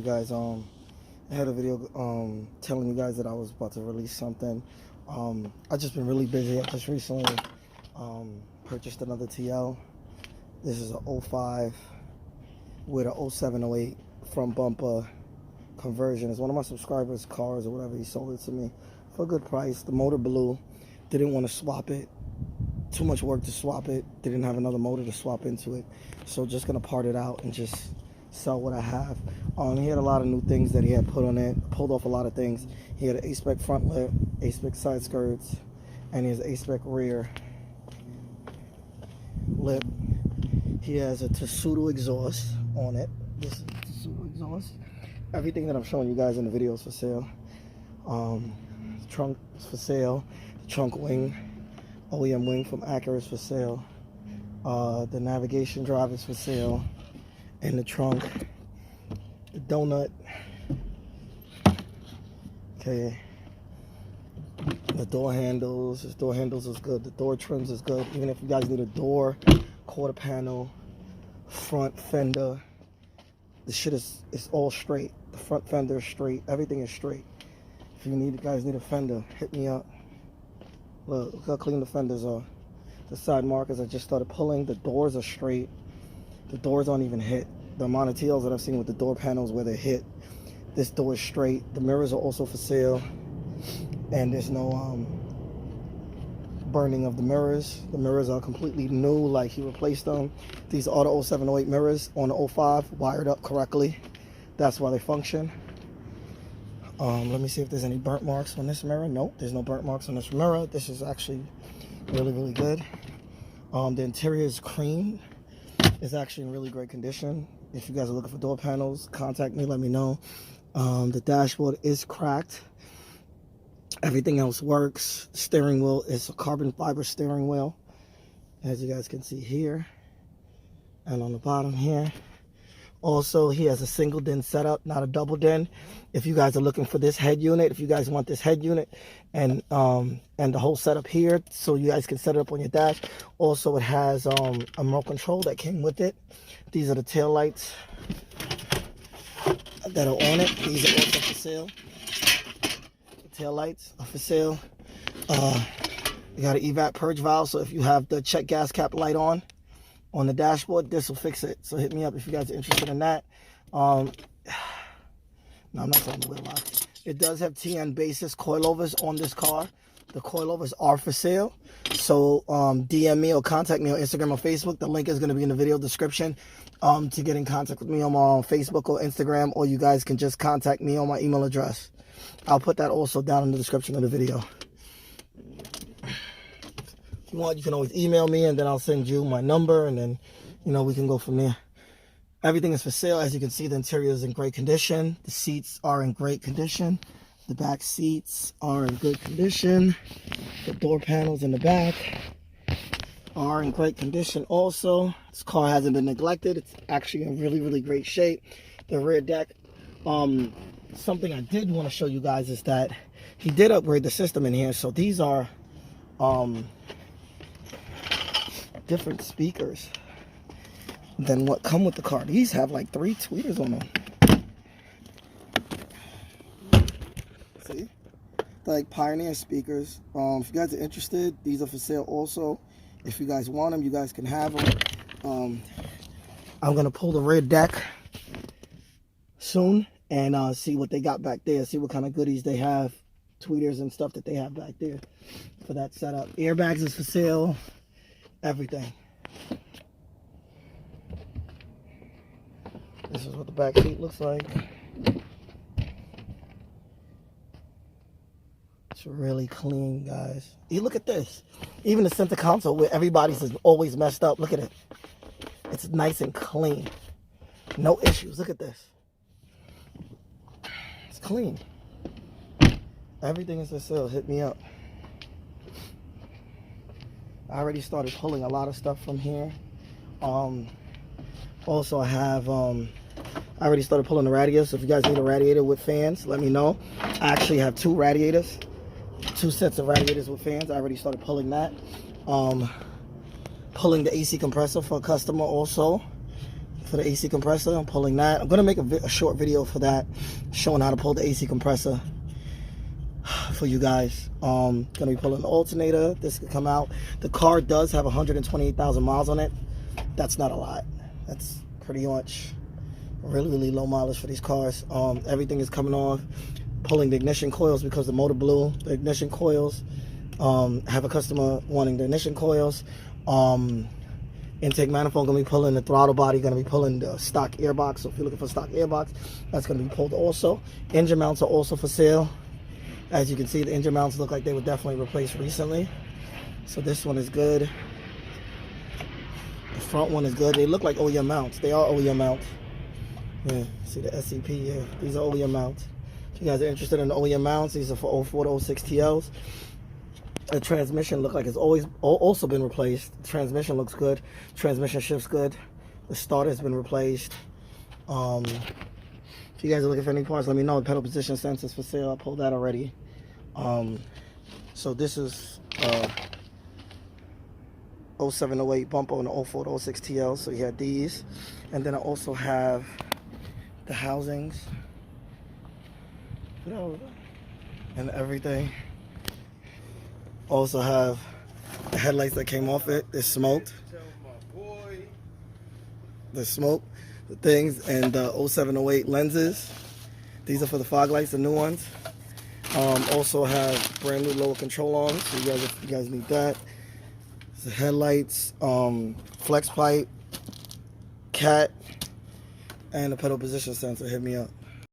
guys. I had a video telling you guys that I was about to release something. I've just been really busy. I just recently purchased another TL. This is a 05 with a 0708 front bumper conversion. It's one of my subscribers' cars or whatever. He sold it to me for a good price. The motor blew. Didn't want to swap it. Too much work to swap it. Didn't have another motor to swap into it. So just gonna part it out and just sell what I have. He had a lot of new things that he had put on it. Pulled off a lot of things. He had an A-spec front lip, A-spec side skirts, and he has A-spec rear lip. He has a Tessuto exhaust on it. This is Tessuto exhaust. Everything that I'm showing you guys in the video is for sale. The trunk is for sale. The trunk wing, OEM wing from Acura is for sale. The navigation drive is for sale. In the trunk, the donut. Okay. The door handles. His door handles is good. The door trims is good. Even if you guys need a door, quarter panel, front fender, the shit is all straight. The front fender is straight. Everything is straight. If you guys need a fender, hit me up. Look how clean the fenders are. The side markers I just started pulling. The doors are straight. The doors aren't even hit. The amount of TLs that I've seen with the door panels where they're hit, this door is straight. The mirrors are also for sale. And there's no burning of the mirrors. The mirrors are completely new, like he replaced them. These are the 0708 mirrors on the 05, wired up correctly. That's why they function. Let me see if there's any burnt marks on this mirror. Nope, there's no burnt marks on this mirror. This is actually really, really good. The interior is cream. It's actually in really great condition. If you guys are looking for door panels, contact me, let me know. The dashboard is cracked. Everything else works. Steering wheel is a carbon fiber steering wheel, as you guys can see here. And on the bottom here. Also, he has a single DIN setup, not a double DIN. If you guys are looking for this head unit, if you guys want this head unit and the whole setup here, so you guys can set it up on your dash. Also, it has a remote control that came with it. These are the tail lights that are on it. These are also for sale. The tail lights are for sale. You got an evap purge valve, so if you have the check gas cap light on the dashboard, this will fix it. So hit me up if you guys are interested in that. No, I'm not telling you where to lock. It does have TN basis coilovers on this car. The coilovers are for sale. So DM me or contact me on Instagram or Facebook. The link is going to be in the video description to get in contact with me on my Facebook or Instagram, or you guys can just contact me on my email address. I'll put that also down in the description of the video. If you want, you can always email me, and then I'll send you my number, and then, you know, we can go from there. Everything is for sale. As you can see, the interior is in great condition. The seats are in great condition. The back seats are in good condition. The door panels in the back are in great condition also. This car hasn't been neglected. It's actually in really, really great shape. The rear deck, something I did want to show you guys is that he did upgrade the system in here. So these are different speakers than what come with the car. These have like 3 tweeters on them. See? They're like Pioneer speakers. If you guys are interested, these are for sale also. If you guys want them, you guys can have them. I'm gonna pull the rear deck soon and see what they got back there. See what kind of goodies they have, tweeters and stuff that they have back there for that setup. Airbags is for sale. Everything. This is what the back seat looks like. It's really clean, guys. You look at this. Even the center console, where everybody's is always messed up. Look at it. It's nice and clean. No issues. Look at this. It's clean. Everything is for sale. Hit me up. I already started pulling a lot of stuff from here. Also, I have I already started pulling the radiators. So if you guys need a radiator with fans, let me know. I actually have 2 radiators, 2 sets of radiators with fans. I already started pulling that. Pulling the AC compressor for a customer also. for the AC compressor. I'm pulling that. I'm gonna make a short video for that, showing how to pull the AC compressor for you guys. Gonna be pulling the alternator. This could come out. The car does have 128,000 miles on it. That's not a lot. That's pretty much really low mileage for these cars. Everything is coming off. Pulling the ignition coils because the motor blew. The ignition coils. Have a customer wanting the ignition coils. Intake manifold gonna be pulling. The throttle body gonna be pulling the stock airbox. So if you're looking for stock airbox, that's gonna be pulled also. Engine mounts are also for sale. As you can see, the engine mounts look like they were definitely replaced recently. So this one is good. The front one is good. They look like OEM mounts. They are OEM mounts. Yeah, see the SCP, yeah. These are OEM mounts. If you guys are interested in the OEM mounts, these are for 04 to 06 TLs. The transmission look like it's also been replaced. The transmission looks good. Transmission shifts good. The starter's been replaced. If you guys are looking for any parts, let me know. The pedal position sensors for sale. I pulled that already. So this is 0708 bumper on the 04 to 06 TL. So you had these. And then I also have the housings. And everything. Also have the headlights that came off it. They're smoked. The smoke, the things, and the 0708 lenses. These are for the fog lights, the new ones. Also have brand new lower control arms. So if you guys need that. The headlights, flex pipe, cat, and the pedal position sensor. Hit me up.